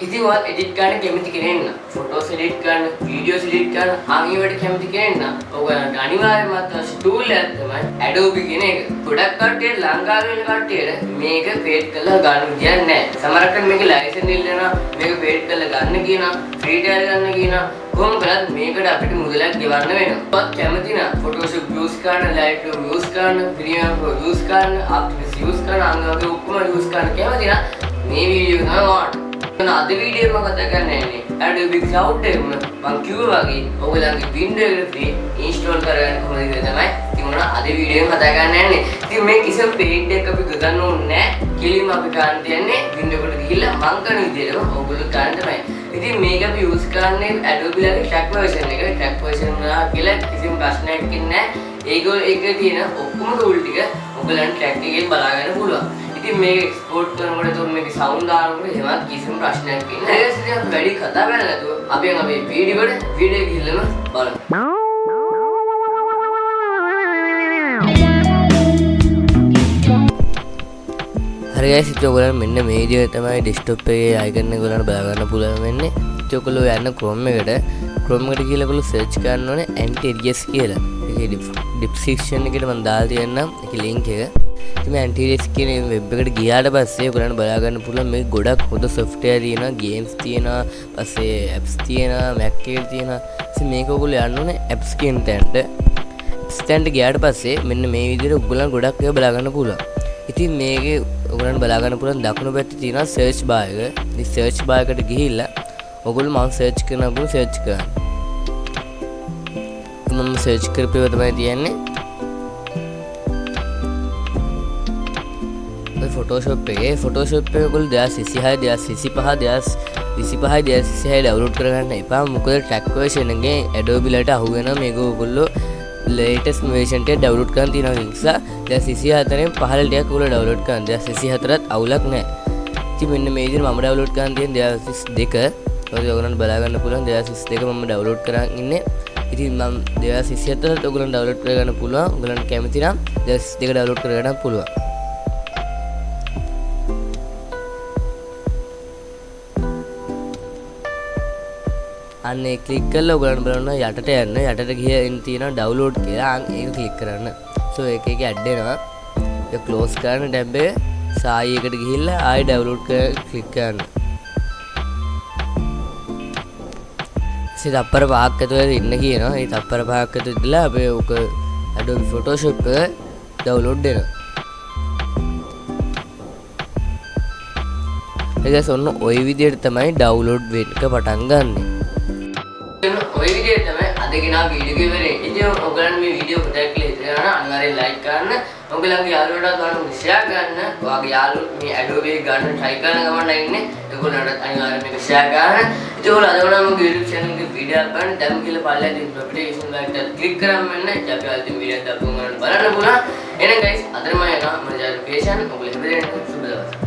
ඉතින් ඔයාලා එඩිට් කරන්න කැමති කෙනෙක් නම් ෆොටෝස් එඩිට් කරන්න, වීඩියෝස් එඩිට් කරන්න, ආන්ගේවට කැමති කෙනෙක් නම් ඔයාලට අනිවාර්යයෙන්ම අවශ්‍ය ටූල් එකක් තමයි Adobe කියන එක. ගොඩක් කට්ටිය ලංකාවේ ඉන්න කට්ටියට මේක පේඩ් කරලා ගන්න විදියක් නැහැ. සමහරකට මේක ලයිසන්ස් ඉල්ලනවා, මේක පේඩ් කරලා ගන්න කියනවා, ෆ්‍රී ට්‍රයල් ගන්න කියනවා. කොහොම කරත් මේකට අපිට මුදලක් ගෙවන්න වෙනවා. ඔයත් කැමති නම් Photoshop use කරන්න, Lightroom use කරන්න, Premiere Pro use කරන්න, After Effects use කරන්න, අංගවගේ ඔක්කොම use කරන්න කැමති නම් මේ වීඩියෝ එක තමයි ඔයාලට. අද වීඩියෝ එක කතා කරන්නේ Adobe Cloud එක මම කිව්වා වගේ ඔයගලගේ Windows එකට free install කරගන්න කොහොමද කියලා තමයි ඉතින් මොන අද වීඩියෝ එක කතා කරන්න යන්නේ. ඉතින් මේ කිසිම paid එකක් අපි ගන්න ඕනේ නැහැ. කෙලින්ම අපි ගන්න තියන්නේ Windows එකට ගිහිල්ලා මං කරන විදිහටම ඔයගොල්ලෝ ගන්න තමයි. ඉතින් මේක අපි use කරන්නේ Adobe ලගේ track version එක. track version එක කියලා කිසිම ප්‍රශ්නයක් නැහැ. ඒකේ තියෙන ඔක්කොම tool ටික ඔයගලන්ට track එකේ බලා ගන්න පුළුවන්. ඉතින් මේක එක්ස්පෝර්ට් කරනකොට තෝ මේකේ සවුන්ඩ් දානකොට එහෙමත් කිසිම ප්‍රශ්නයක් නැහැ. ඒක ඉතින් අපි වැඩි කතා කරන්නේ නැතුව අපි අපේ වීඩියෝ ගිහිල්ලාම බලමු. හරි guys ඉතින් ඔයගොල්ලන් මෙන්න මේ විදිහට තමයි desktop එකේ icon එක ඔයගොල්ලන්ට බලා ගන්න පුළුවන් වෙන්නේ. ඉතින් ඔයගොල්ලෝ යන්න Chrome එකට ගිහලා ඔයගොල්ලෝ search කරන්න ඕනේ anti-res කියලා. ඒකේ description එකේ මම දාලා තියෙන්නම් ඒකේ link එක. ඉතින් anti-res කියන වෙබ් එකට ගියාට පස්සේ ඔයගොල්ලන්ට බලා ගන්න පුළුවන් මේ ගොඩක් හොඳ software තියෙනවා, games තියෙනවා, පස්සේ apps තියෙනවා, Mac එකේ තියෙනවා. ඉතින් මේක ඔයගොල්ලෝ යන්න ඕනේ apps කියන තැනට. apps තැනට ගියාට පස්සේ මෙන්න මේ විදිහට ඔයගොල්ලන් ගොඩක් ඒවා බලා ගන්න පුළුවන්. ඉතින් මේකේ ඔයගොල්ලන්ට බලා ගන්න පුළුවන් දකුණු පැත්තේ තියෙනවා search bar එක. ඉතින් search bar එකට ගිහිල්ලා ඔයගොල්ලෝ මම search කරනකොට search කරන්න. මම search කරපේව තමයි තියන්නේ. Photoshop එකේ ඔයගොල්ලෝ 2026 2025 ඩවුන්ලෝඩ් කරගන්න එපා. මොකද track version එකේ Adobe ලට අහු වෙනවා මේක ඔයගොල්ලෝ latest version එක ඩවුන්ලෝඩ් කරන් තියෙනවා නිසා 2024 න් පහළ ටිකක් ඔයගොල්ලෝ ඩවුන්ලෝඩ් කරන් 2024ත් අවුලක් නැහැ. ඉතින් මෙන්න මේ විදිහට මම ඩවුන්ලෝඩ් කරන් තියෙන 2022 ඔයගොල්ලෝන්ට බලා ගන්න පුළුවන් 2022 මම ඩවුන්ලෝඩ් කරන් ඉන්නේ. ඉතින් මම 2027ත් ඔයගොල්ලන් ඩවුන්ලෝඩ් කරගන්න පුළුවන්. ඔයගොල්ලන්ට කැමති නම් 2022 ඩවුන්ලෝඩ් කරගන්න පුළුවන්. අන්න ඒ ක්ලික් කරලා ඔයගොල්ලන්ට බලන්න යටට යන්න. යටට ගිහින් තියෙනවා ඩවුන්ලෝඩ් කියලා. ඒක ක්ලික් කරන්න. සෝ එක ඇඩ් වෙනවා. ඒක ක්ලෝස් කරන්න ටැබ් එක. සායි එකට ගිහිල්ලා ආයෙ ඩවුන්ලෝඩ් ක්ලික් කරන්න. ඉතින් තප්පර 5ක් ඇතුළත ඉන්න කියනවා. ඒ තප්පර 5ක් ඇතුළත ඉඳලා අපි ඔක Adobe Photoshop එක ඩවුන්ලෝඩ් වෙනවා. ඒක ඔන්න ওই විදිහට තමයි ඩවුන්ලෝඩ් වෙන්න පටන් ගන්නෙ. ඔය විදිහට තමයි අද ගෙනා වීඩියෝ එක ඉවරයි. ඉතින් ඔයගලන් මේ වීඩියෝ කොට කියලා හිතනවා අනිවාර්යෙන් ලයික් කරන්න. ඔයගලන්ගේ යාළුවන්ට ගන්න ෂෙයා කරන්න. ඔයාගේ යාළුවෝ මේ Adobe එක ගන්න try කරන ගමන් ඉන්නේ. ඒගොල්ලන්ට අනිවාර්යෙන් මේක ෂෙයා කරන්න. ඉතින් ඔයාලා අද වුණාම මගේ YouTube channel එකේ වීඩියෝ අපන්න දැන් කියලා පල්ලෙන් තියෙන notification bell එක ක්ලික් කරාම වෙන්න. ඉතින් අපි අලුතින් වීඩියෝ එකක් අප්ලෝඩ් කරන්න බලන්න පුළුවන්. එහෙනම් guys අදට මම යනවා මගේ notification ඔයගොල්ලෝ හැමදේම සුබ දවසක්.